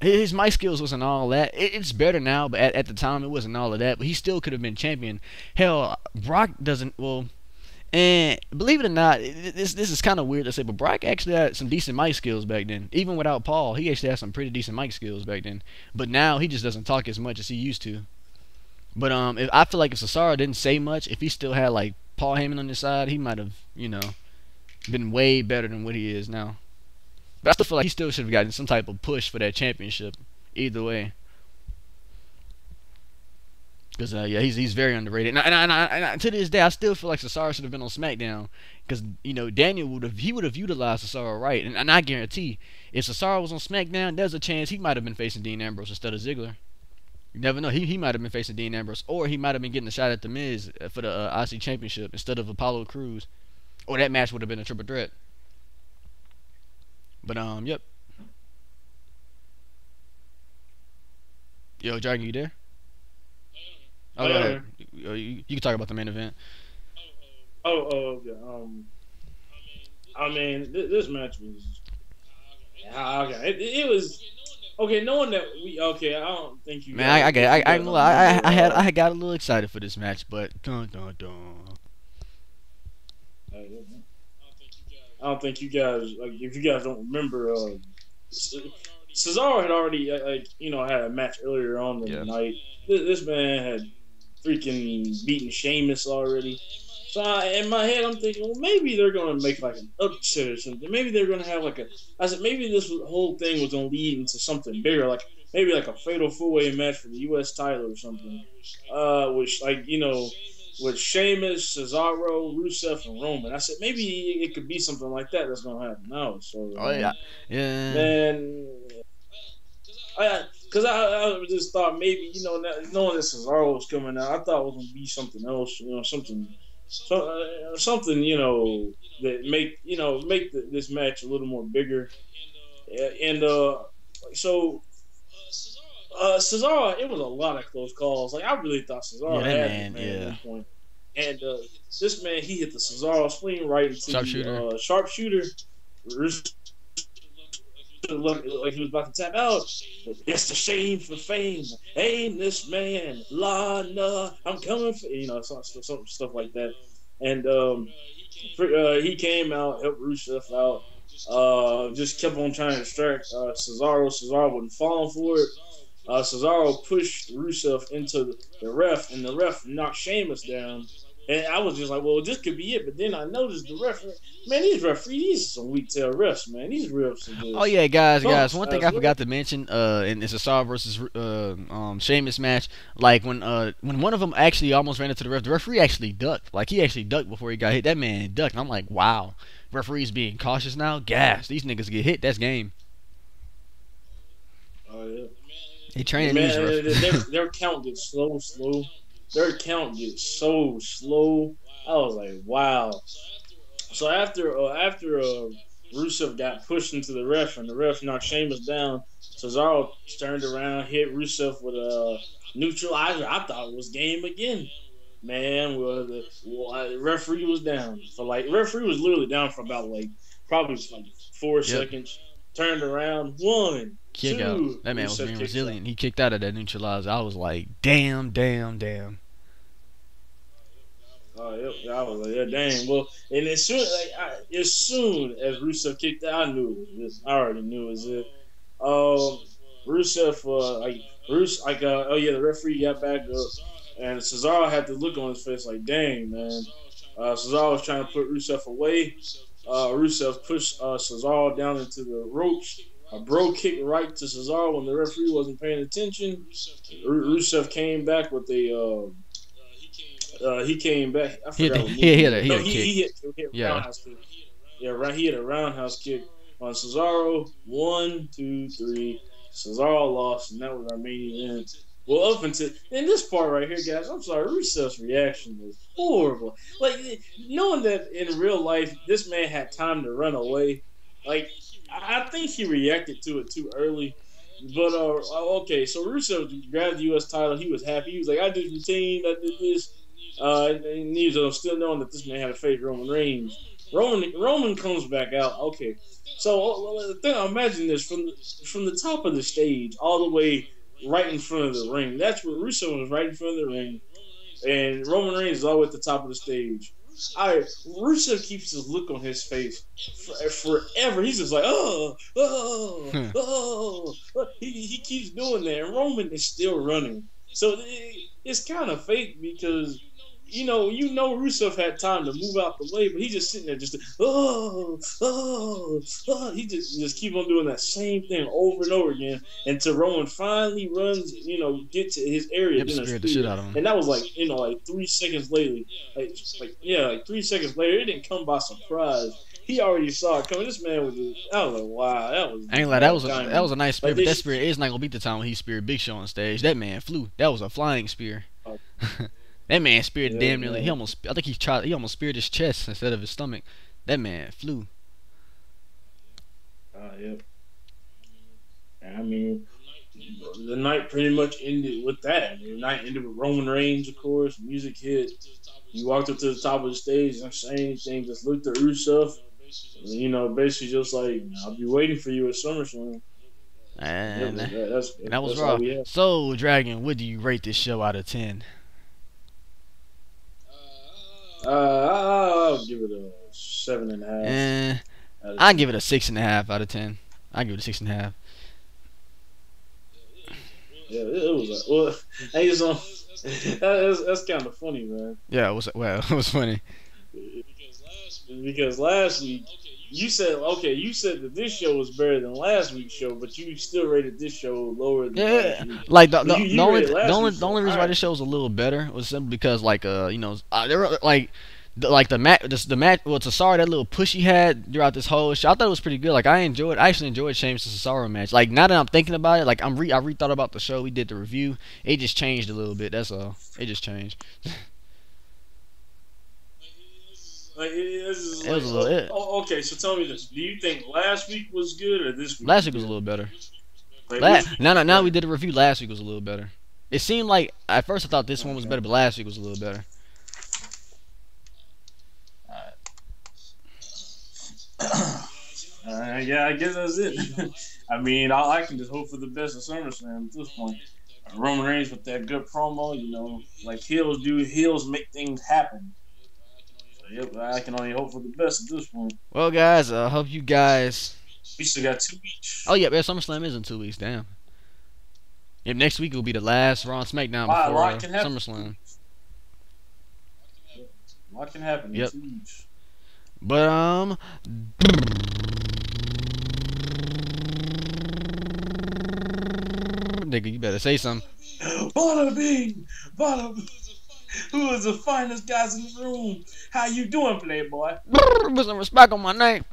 his mic skills wasn't all that. It's better now, but at the time it wasn't all of that. But he still could have been champion. Hell, Brock doesn't. Well, and believe it or not, this is kind of weird to say, but Brock actually had some decent mic skills back then. Even without Paul, he actually had some pretty decent mic skills back then. But now he just doesn't talk as much as he used to. But I feel like if Cesaro didn't say much, if he still had like Paul Heyman on his side, he might have, been way better than what he is now. But I still feel like he still should have gotten some type of push for that championship. Either way. Because, he's very underrated. And to this day, I still feel like Cesaro should have been on SmackDown. Because, Daniel would have utilized Cesaro right. And I guarantee, if Cesaro was on SmackDown, there's a chance he might have been facing Dean Ambrose instead of Ziggler. You never know. He might have been facing Dean Ambrose. Or he might have been getting a shot at The Miz for the IC Championship instead of Apollo Crews. Or that match would have been a triple threat. But yep. Yo, Dragon, you there? Oh, go ahead. Oh, You can talk about the main event. okay. I mean, this match was okay. It was okay. Knowing that we okay, I don't think you Man, guys, if you I guys ain't gonna don't lie. remember, I had got a little excited for this match, but dun dun dun. I don't think you guys like if you guys don't remember, Cesaro had already like had a match earlier on in the Yeah. night. This man had freaking beaten Sheamus already. So in my head, I'm thinking, well, maybe they're gonna make like an upset or something. Maybe they're gonna have like a. I said maybe this whole thing was gonna lead into something bigger, like maybe like a fatal four-way match for the U.S. title or something. Which like with Sheamus, Cesaro, Rusev, and Roman. I said maybe it could be something like that that's gonna happen now. So Oh yeah. Yeah. man, because I just thought maybe knowing that Cesaro was coming out, I thought it was gonna be something else, something that make this match a little more bigger, and so Cesaro, it was a lot of close calls. Like I really thought Yeah, Cesaro that had this man. man at Yeah. one point, and this man he hit the Cesaro swing right into Sharpshooter. the sharpshooter. Look like he was about to tap out. It's the shame for fame. Ain't this man? La nah, I'm coming for some stuff like that. And he came out, helped Rusev out. Just kept on trying to distract Cesaro. Cesaro wasn't falling for it. Cesaro pushed Rusev into the ref, and the ref knocked Sheamus down. And I was just like, well, this could be it. But then I noticed the ref, man, these referees, these are some weak tail refs, man. These refs are Oh just yeah, guys. punks. One thing I forgot to mention, in the Cesaro versus Sheamus match, like when one of them actually almost ran into the referee actually ducked. Like he actually ducked before he got hit. That man ducked. And I'm like, wow, referees being cautious now. Gas. These niggas get hit. That's game. Oh yeah. They training these Man, refs. their count gets slow. Their count gets so slow. I was like, wow. So after Rusev got pushed into the ref and the ref knocked Sheamus down, Cesaro turned around, hit Rusev with a neutralizer. I thought it was game again. Man, well, the referee was down for referee was literally down for about probably 4 seconds. Turned around, one, Kick out. two. That man was Rusev being kicks out. resilient. He kicked out of that neutralizer. I was like, damn, damn, damn. Oh, yeah, I was like, yeah, dang. Well, and as soon as Rusev kicked out, I knew it was this. I already knew it was it. Rusev, oh yeah, the referee got back up, and Cesaro had the look on his face like, dang, man. Cesaro was trying to put Rusev away. Rusev pushed Cesaro down into the ropes. A bro kick right to Cesaro when the referee wasn't paying attention. Rusev came back with he came back. I He forgot had, what he movie. had a No, kick. he hit a Yeah. roundhouse kick. Yeah, right. He hit a roundhouse kick on Cesaro. 1, 2, 3. Cesaro lost, and that was our main event. Well, up until in this part right here, guys, I'm sorry, Rusev's reaction was horrible. Like knowing that in real life, this man had time to run away. Like I think he reacted to it too early. But okay, so Rusev grabbed the U.S. title. He was happy. He was like, "I did routine. I did this." And he was still knowing that this man had to face Roman Reigns. Roman comes back out. Okay, so the thing, imagine this from the top of the stage all the way right in front of the ring. That's where Rusev was right in front of the ring, and Roman Reigns is all at the top of the stage. Rusev keeps his look on his face forever. He's just like, oh. He keeps doing that, and Roman is still running. So it's kind of fake because Rusev had time to move out the way, but he's just sitting there just he just keep on doing that same thing over and over again until Roman finally runs, get to his area. Yep, scared the shit out of him. And that was like 3 seconds later. Like 3 seconds later, it didn't come by surprise. He already saw it coming. This man was I was like, wow, that was. I ain't like that was a nice spear, Like but that spear is not gonna beat the time when he speared Big Show on stage. That man flew. That was a flying spear. That man speared damn nearly. He almost. I think he almost speared his chest instead of his stomach. That man flew. Yep. I mean, the night pretty much ended with that. The night ended with Roman Reigns, of course. Music hit. You walked up to the top of the stage, don't say anything, just looked at Rusev. You know, basically just like, I'll be waiting for you at SummerSlam. And, Yep, and that was that's all Raw. we have. So, Dragon, what do you rate this show out of 10? I'll give it a 7.5. I give it a 6.5 out of 10. I give it a 6.5. Yeah, it was. Well, I just that's kind of funny, man. Yeah, it was. Well, it was funny. Because last week you said that this show was better than last week's show, but you still rated this show lower than last week. Like the only reason why this show was a little better was simply because there were the match. Well, Cesaro, that little push he had throughout this whole show, I thought it was pretty good. Like I actually enjoyed Sheamus and Cesaro match. Like now that I'm thinking about it, like I rethought about the show. We did the review. It just changed a little bit. That's all. It just changed. It was a little. Okay, so tell me this: do you think last week was good or this week? Last week was a little better. Now we did a review. Last week was a little better. It seemed like at first I thought this one was better, but last week was a little better. Yeah, I guess that's it. I mean, I can just hope for the best of SummerSlam at this point. Roman Reigns with that good promo, like heels make things happen. So, yep, I can only hope for the best at this point. Well, guys, I hope you guys. We still got 2 weeks. Oh yeah, SummerSlam is in 2 weeks. Damn. Yep, next week will be the last Raw and SmackDown before SummerSlam. A lot can happen in 2 weeks. But nigga, you better say something. Bada bing, bada bing. Who is the finest guys in the room? How you doing, playboy? Put some respect on my name.